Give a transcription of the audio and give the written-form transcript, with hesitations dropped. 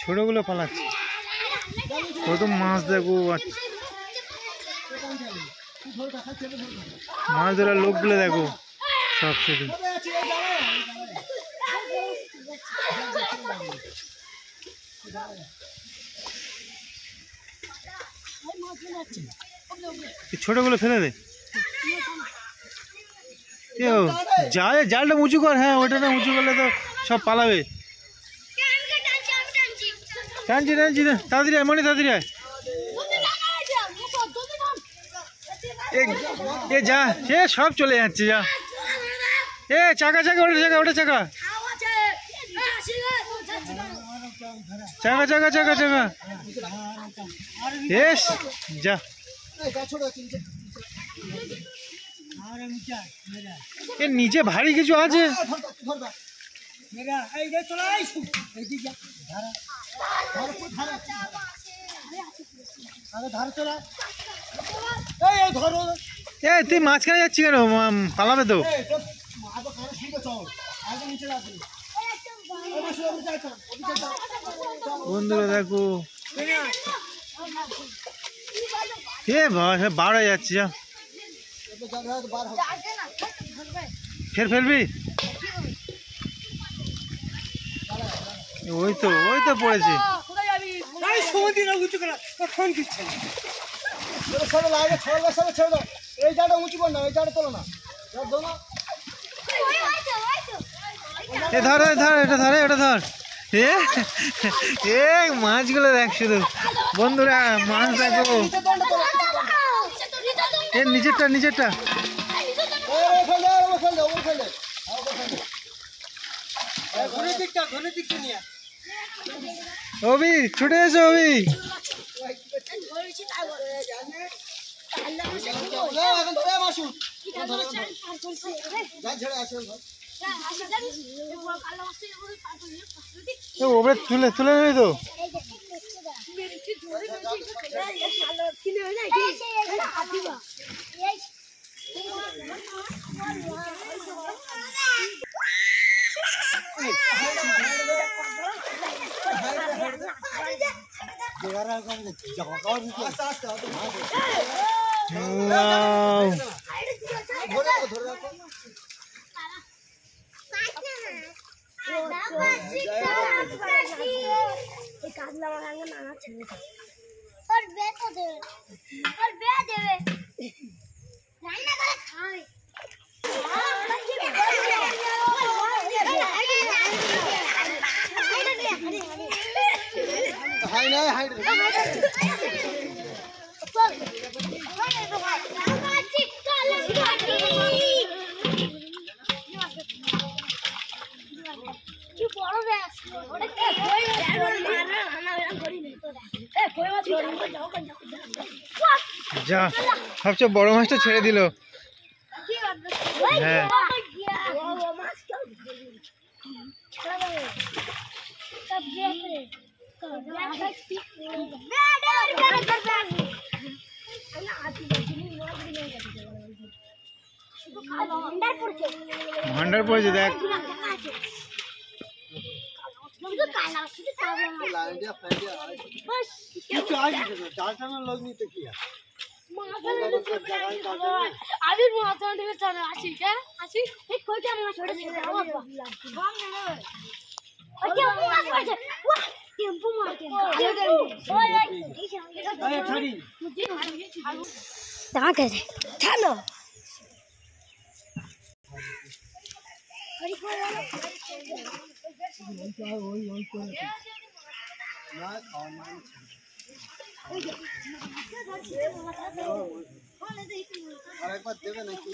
ছোটগুলো পালাচ্ছে, কত মাছ দেখো। মাছ ধরার লোকগুলো দেখো সব শুধু। ছোটগুলো ফেলে দে, জালটা উঁচু কর। হ্যাঁ, ওটা না উঁচু করলে তো সব পালাবে। টানছি টানছি না, তাড়াতাড়ি আয় মনে, তাড়াতাড়ি আয়। এ যা, এ সব চলে যাচ্ছে, যা। এ চাকা চাকা, ওটা চাকা, ওটা চাকা, চাকা চাকা চাকা চাকা। এস যা। এর নিচে ভারী কিছু আছে। তুই মাঝখানে যাচ্ছি কেন? পালাবে তো। বন্ধুরা দেখো, বার হয়ে যাচ্ছে। যা, ফের ফেলবি। ওই তো পড়েছে। এই জায়গাটা উঁচু কর না, এই জায়গাটা তোলো না। ধর ধর, এটা ধরে, এটা ধর। এ মাছগুলো দেখ শুধু। বন্ধুরা মাছ দেখো, এর নিচেরটা নিচেরটা। অভি ছুটে এসো, অভি। ওপরে তুলে তুলে নেই তো। যা, সবচেয়ে বড় মাছটা ছেড়ে দিল। হ্যাঁ, ভান্ডার পড়েছে দেখ। আরেকবার দেবে নাকি?